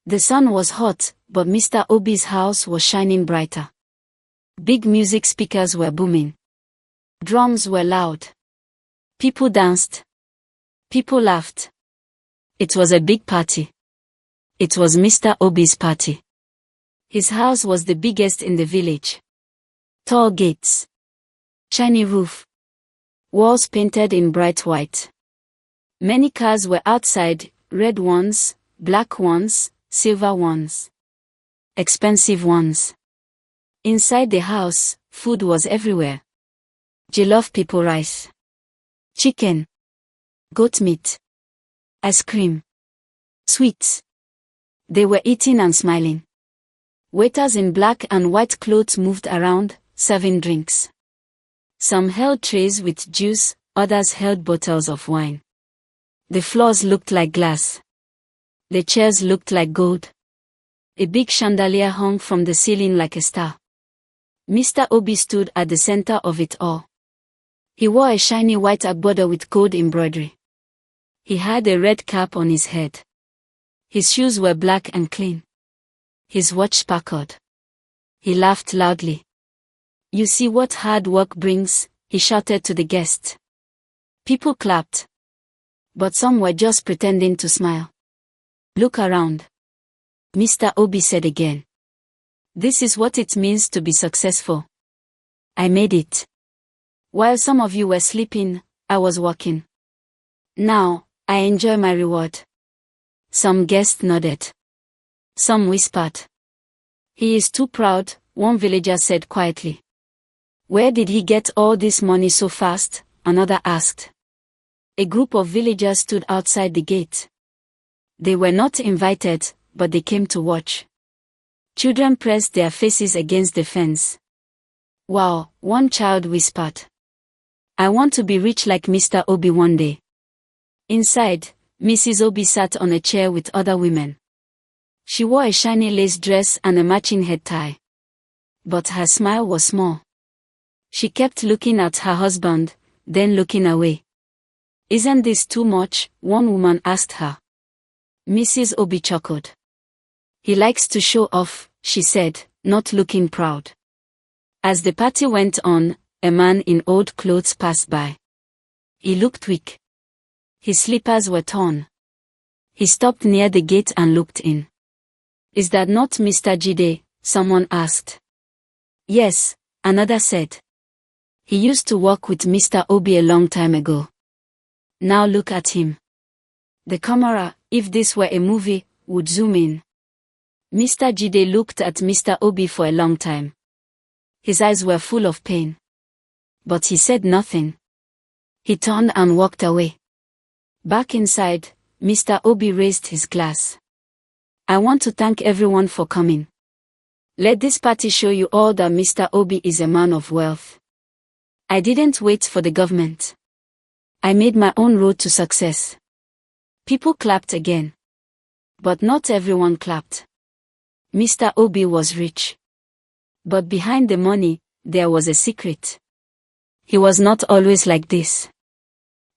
The sun was hot, but Mr. Obi's house was shining brighter. Big music speakers were booming. Drums were loud. People danced. People laughed. It was a big party. It was Mr. Obi's party. His house was the biggest in the village. Tall gates. Shiny roof. Walls painted in bright white. Many cars were outside, red ones, black ones, silver ones. Expensive ones. Inside the house, food was everywhere. Jollof people rice. Chicken. Goat meat. Ice cream. Sweets. They were eating and smiling. Waiters in black and white clothes moved around, serving drinks. Some held trays with juice, others held bottles of wine. The floors looked like glass. The chairs looked like gold. A big chandelier hung from the ceiling like a star. Mr. Obi stood at the center of it all. He wore a shiny white agbada with gold embroidery. He had a red cap on his head. His shoes were black and clean. His watch sparkled. He laughed loudly. "You see what hard work brings," he shouted to the guests. People clapped. But some were just pretending to smile. "Look around," Mr. Obi said again. "This is what it means to be successful. I made it. While some of you were sleeping, I was working. Now, I enjoy my reward." Some guests nodded. Some whispered. "He is too proud," one villager said quietly. "Where did he get all this money so fast?" another asked. A group of villagers stood outside the gate. They were not invited, but they came to watch. Children pressed their faces against the fence. "Wow," one child whispered. "I want to be rich like Mr. Obi one day." Inside, Mrs. Obi sat on a chair with other women. She wore a shiny lace dress and a matching head tie. But her smile was small. She kept looking at her husband, then looking away. "Isn't this too much?" one woman asked her. Mrs. Obi chuckled. "He likes to show off," she said, not looking proud. As the party went on, a man in old clothes passed by. He looked weak. His slippers were torn. He stopped near the gate and looked in. "Is that not Mr. Jide?" someone asked. "Yes," another said. "He used to work with Mr. Obi a long time ago. Now look at him." The camera, if this were a movie, would zoom in. Mr. Jide looked at Mr. Obi for a long time. His eyes were full of pain. But he said nothing. He turned and walked away. Back inside, Mr. Obi raised his glass. "I want to thank everyone for coming. Let this party show you all that Mr. Obi is a man of wealth. I didn't wait for the government. I made my own road to success." People clapped again. But not everyone clapped. Mr. Obi was rich. But behind the money, there was a secret. He was not always like this.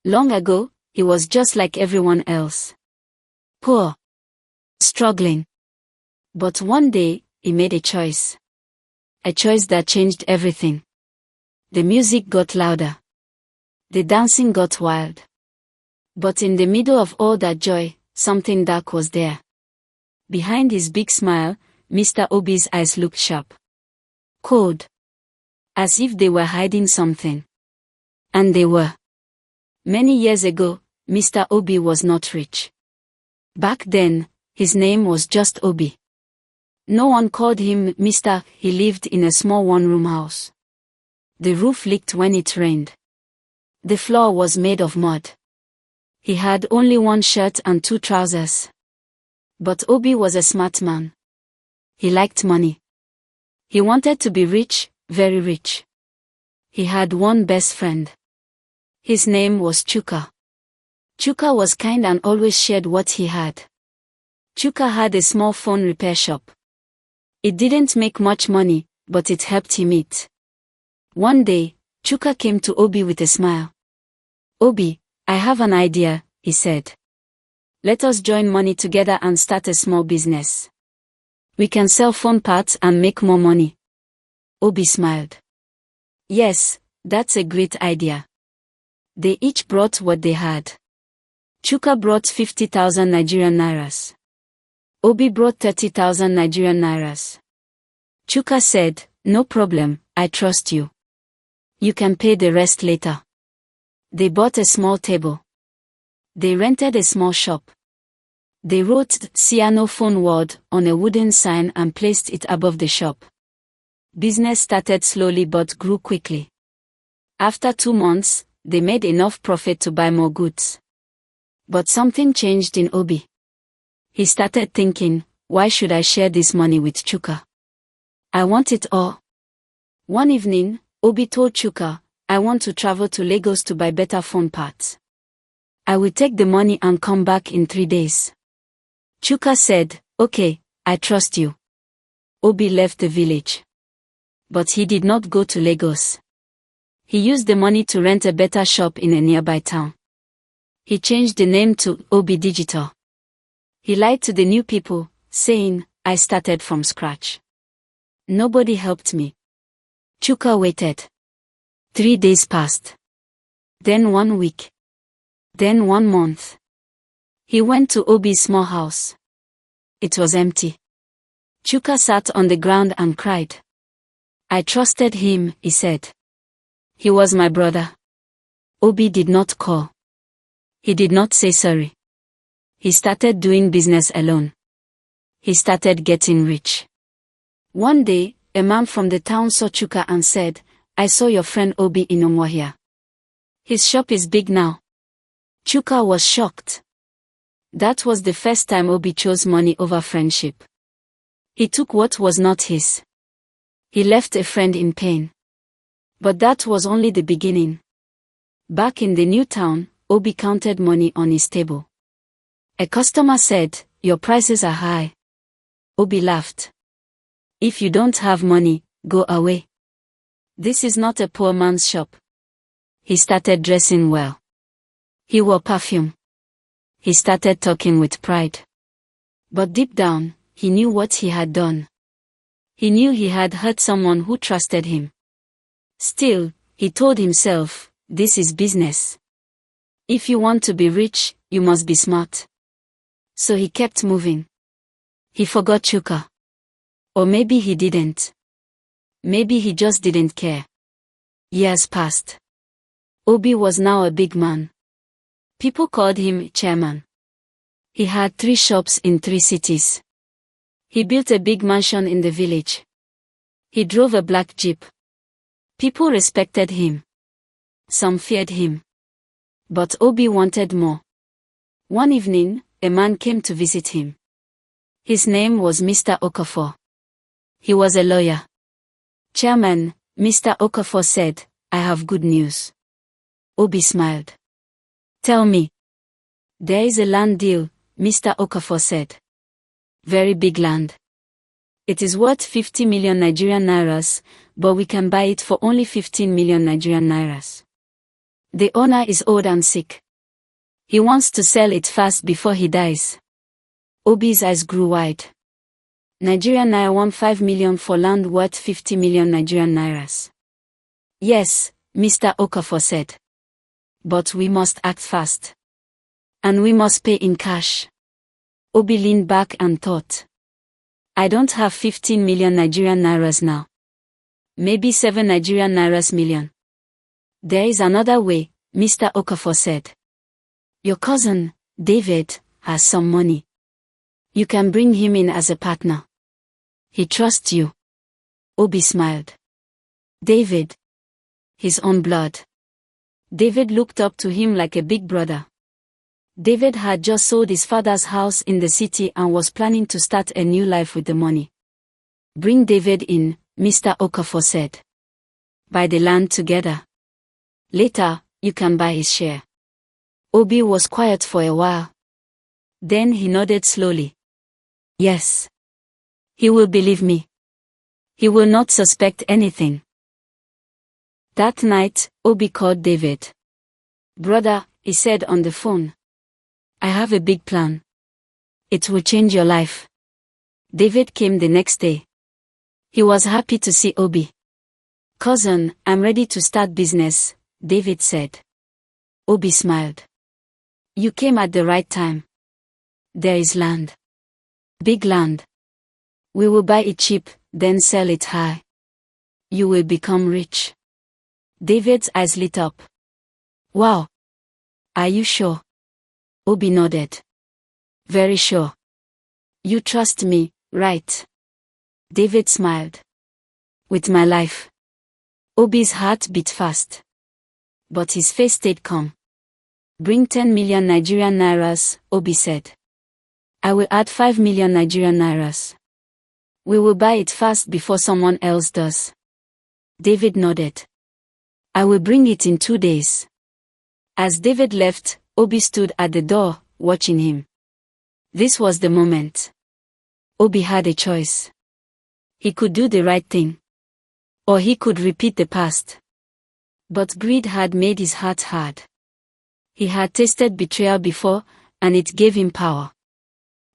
Long ago, he was just like everyone else. Poor. Struggling. But one day, he made a choice. A choice that changed everything. The music got louder. The dancing got wild. But in the middle of all that joy, something dark was there. Behind his big smile, Mr. Obi's eyes looked sharp. Cold. As if they were hiding something. And they were. Many years ago, Mr. Obi was not rich. Back then, his name was just Obi. No one called him Mr. He lived in a small one-room house. The roof leaked when it rained. The floor was made of mud. He had only one shirt and 2 trousers. But Obi was a smart man. He liked money. He wanted to be rich, very rich. He had one best friend. His name was Chuka. Chuka was kind and always shared what he had. Chuka had a small phone repair shop. It didn't make much money, but it helped him eat. One day, Chuka came to Obi with a smile. "Obi, I have an idea," he said. Let us join money together and start a small business. We can sell phone parts and make more money. Obi smiled. Yes, that's a great idea. They each brought what they had. Chuka brought 50,000 Nigerian nairas. Obi brought 30,000 Nigerian nairas. Chuka said, no problem, I trust you. You can pay the rest later. They bought a small table. They rented a small shop. They wrote Siano phone word on a wooden sign and placed it above the shop. Business started slowly but grew quickly. After 2 months, they made enough profit to buy more goods. But something changed in Obi. He started thinking, why should I share this money with Chuka? I want it all. One evening, Obi told Chuka, I want to travel to Lagos to buy better phone parts. I will take the money and come back in 3 days. Chuka said, okay, I trust you. Obi left the village. But he did not go to Lagos. He used the money to rent a better shop in a nearby town. He changed the name to Obi Digital. He lied to the new people, saying, I started from scratch. Nobody helped me. Chuka waited. 3 days passed. Then 1 week. Then 1 month. He went to Obi's small house. It was empty. Chuka sat on the ground and cried. I trusted him, he said. He was my brother. Obi did not call. He did not say sorry. He started doing business alone. He started getting rich. One day, a man from the town saw Chuka and said, I saw your friend Obi in Umuahia. His shop is big now. Chuka was shocked. That was the first time Obi chose money over friendship. He took what was not his. He left a friend in pain. But that was only the beginning. Back in the new town, Obi counted money on his table. A customer said, your prices are high. Obi laughed. If you don't have money, go away. This is not a poor man's shop. He started dressing well. He wore perfume. He started talking with pride. But deep down, he knew what he had done. He knew he had hurt someone who trusted him. Still, he told himself, this is business. If you want to be rich, you must be smart. So he kept moving. He forgot Chuka. Or maybe he didn't. Maybe he just didn't care. Years passed. Obi was now a big man. People called him chairman. He had 3 shops in 3 cities. He built a big mansion in the village. He drove a black jeep. People respected him. Some feared him. But Obi wanted more. One evening, a man came to visit him. His name was Mr. Okafor. He was a lawyer. Chairman, Mr. Okafor said, I have good news. Obi smiled. Tell me. There is a land deal, Mr. Okafor said. Very big land. It is worth 50 million Nigerian nairas, but we can buy it for only 15 million Nigerian nairas. The owner is old and sick. He wants to sell it fast before he dies. Obi's eyes grew wide. Nigerian naira won 5 million for land worth 50 million Nigerian nairas. Yes, Mr. Okafor said. But we must act fast. And we must pay in cash. Obi leaned back and thought. I don't have 15 million Nigerian nairas now. Maybe 7 Nigerian nairas million. There is another way, Mr. Okafor said. Your cousin, David, has some money. You can bring him in as a partner. He trusts you. Obi smiled. David. His own blood. David looked up to him like a big brother. David had just sold his father's house in the city and was planning to start a new life with the money. Bring David in, Mr. Okafor said. Buy the land together. Later, you can buy his share. Obi was quiet for a while. Then he nodded slowly. Yes. He will believe me. He will not suspect anything. That night, Obi called David. Brother, he said on the phone. I have a big plan. It will change your life. David came the next day. He was happy to see Obi. Cousin, I'm ready to start business, David said. Obi smiled. You came at the right time. There is land. Big land. We will buy it cheap, then sell it high. You will become rich. David's eyes lit up. Wow. Are you sure? Obi nodded. Very sure. You trust me, right? David smiled. With my life. Obi's heart beat fast. But his face stayed calm. Bring 10 million Nigerian nairas, Obi said. I will add 5 million Nigerian nairas. We will buy it fast before someone else does. David nodded. I will bring it in 2 days. As David left, Obi stood at the door, watching him. This was the moment. Obi had a choice. He could do the right thing. Or he could repeat the past. But greed had made his heart hard. He had tasted betrayal before, and it gave him power.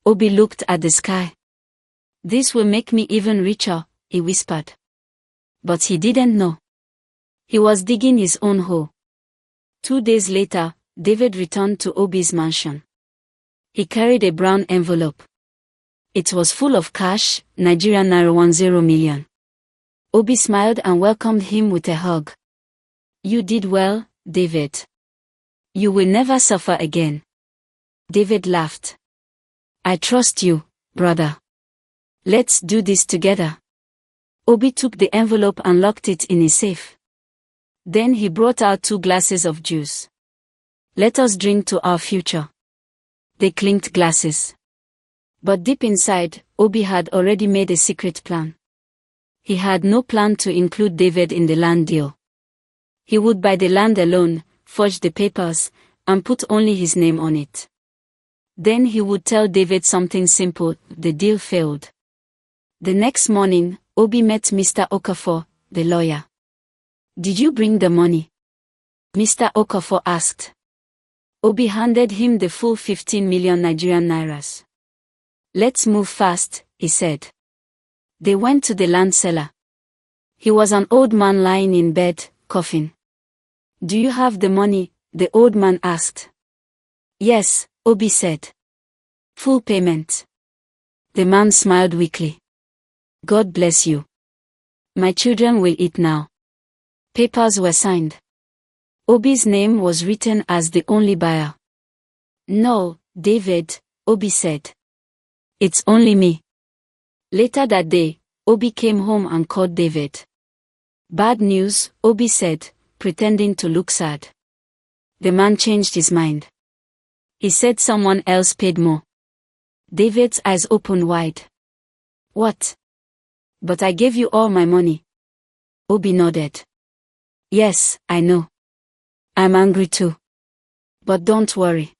Obi looked at the sky. This will make me even richer, he whispered. But he didn't know. He was digging his own hole. 2 days later, David returned to Obi's mansion. He carried a brown envelope. It was full of cash, Nigerian naira 10 million. Obi smiled and welcomed him with a hug. You did well, David. You will never suffer again. David laughed. I trust you, brother. Let's do this together. Obi took the envelope and locked it in a safe. Then he brought out 2 glasses of juice. Let us drink to our future. They clinked glasses. But deep inside, Obi had already made a secret plan. He had no plan to include David in the land deal. He would buy the land alone, forge the papers, and put only his name on it. Then he would tell David something simple: the deal failed. The next morning, Obi met Mr. Okafor, the lawyer. Did you bring the money? Mr. Okafor asked. Obi handed him the full 15 million Nigerian nairas. Let's move fast, he said. They went to the land seller. He was an old man lying in bed, coughing. Do you have the money? The old man asked. Yes, Obi said. Full payment. The man smiled weakly. God bless you. My children will eat now. Papers were signed. Obi's name was written as the only buyer. No, David, Obi said. It's only me. Later that day, Obi came home and called David. Bad news, Obi said, pretending to look sad. The man changed his mind. He said someone else paid more. David's eyes opened wide. What? But I gave you all my money. Obi nodded. Yes, I know. I'm angry too. But don't worry.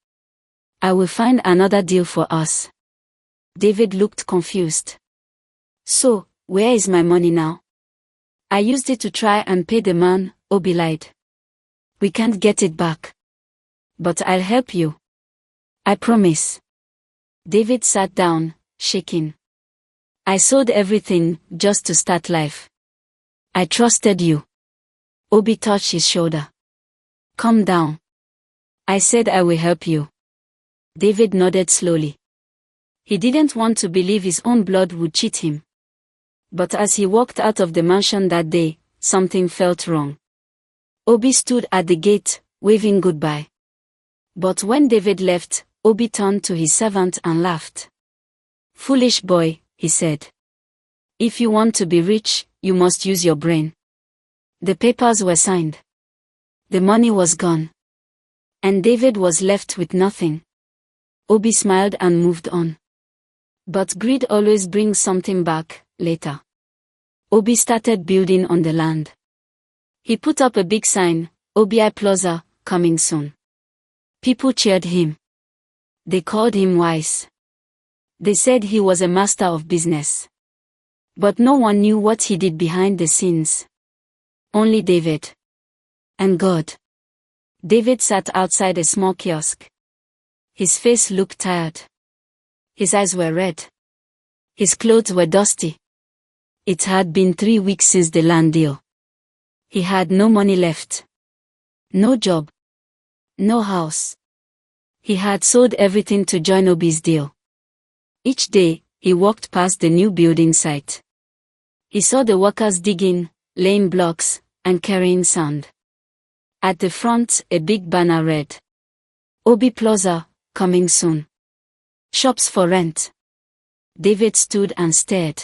I will find another deal for us. David looked confused. So, where is my money now? I used it to try and pay the man, Obi lied. We can't get it back. But I'll help you. I promise. David sat down, shaking. I sold everything just to start life. I trusted you. Obi touched his shoulder. Calm down. I said I will help you. David nodded slowly. He didn't want to believe his own blood would cheat him. But as he walked out of the mansion that day, something felt wrong. Obi stood at the gate, waving goodbye. But when David left, Obi turned to his servant and laughed. Foolish boy, he said. If you want to be rich, you must use your brain. The papers were signed. The money was gone. And David was left with nothing. Obi smiled and moved on. But greed always brings something back, later. Obi started building on the land. He put up a big sign, Obi Plaza, coming soon. People cheered him. They called him wise. They said he was a master of business. But no one knew what he did behind the scenes. Only David. And God. David sat outside a small kiosk. His face looked tired. His eyes were red. His clothes were dusty. It had been 3 weeks since the land deal. He had no money left. No job. No house. He had sold everything to join Obi's deal. Each day, he walked past the new building site. He saw the workers digging, laying blocks, and carrying sand. At the front, a big banner read, Obi Plaza, coming soon. Shops for rent. David stood and stared.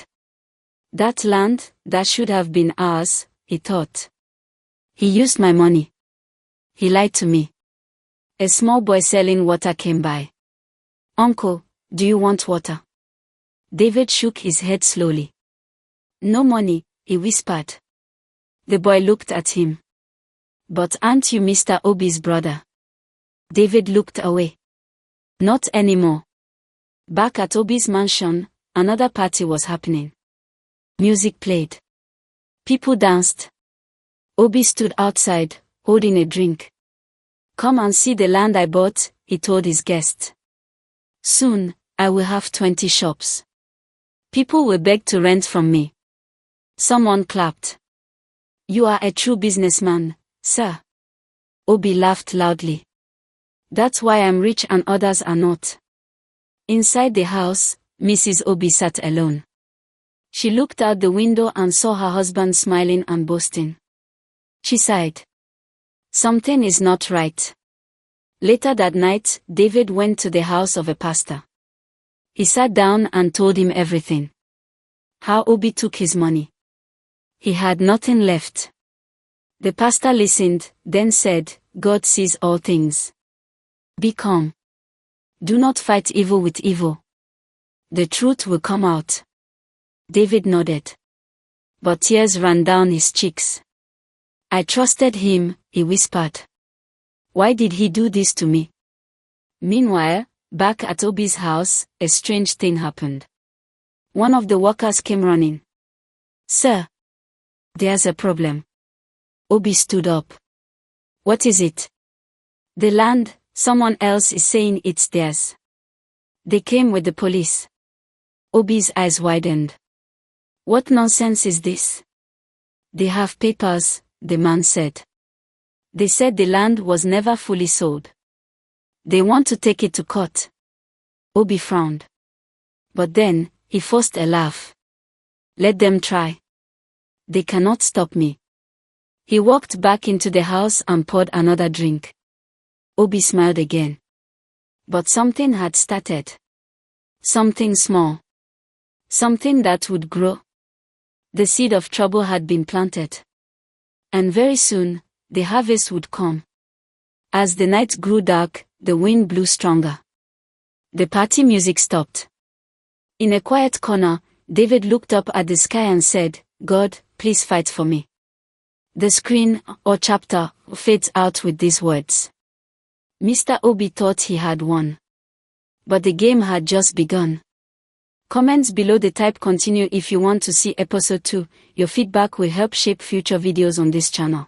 That land, that should have been ours, he thought. He used my money. He lied to me. A small boy selling water came by. Uncle, do you want water? David shook his head slowly. No money, he whispered. The boy looked at him. But aren't you Mr. Obi's brother? David looked away. Not anymore. Back at Obi's mansion, another party was happening. Music played. People danced. Obi stood outside, holding a drink. Come and see the land I bought, he told his guests. Soon, I will have 20 shops. People will beg to rent from me. Someone clapped. You are a true businessman, sir. Obi laughed loudly. That's why I'm rich and others are not. Inside the house, Mrs. Obi sat alone. She looked out the window and saw her husband smiling and boasting. She sighed. Something is not right. Later that night, David went to the house of a pastor. He sat down and told him everything. How Obi took his money. He had nothing left. The pastor listened, then said, God sees all things. Be calm. Do not fight evil with evil. The truth will come out. David nodded. But tears ran down his cheeks. I trusted him, he whispered. Why did he do this to me? Meanwhile, back at Obi's house, a strange thing happened. One of the workers came running. Sir, there's a problem. Obi stood up. What is it? The land, someone else is saying it's theirs. They came with the police. Obi's eyes widened. What nonsense is this? They have papers, the man said. They said the land was never fully sold. They want to take it to court. Obi frowned. But then, he forced a laugh. Let them try. They cannot stop me. He walked back into the house and poured another drink. Obi smiled again. But something had started. Something small. Something that would grow. The seed of trouble had been planted. And very soon, the harvest would come. As the night grew dark, the wind blew stronger. The party music stopped. In a quiet corner, David looked up at the sky and said, God, please fight for me. The screen, or chapter, fades out with these words. Mr. Obi thought he had won. But the game had just begun. Comments below the type continue if you want to see episode 2. Your feedback will help shape future videos on this channel.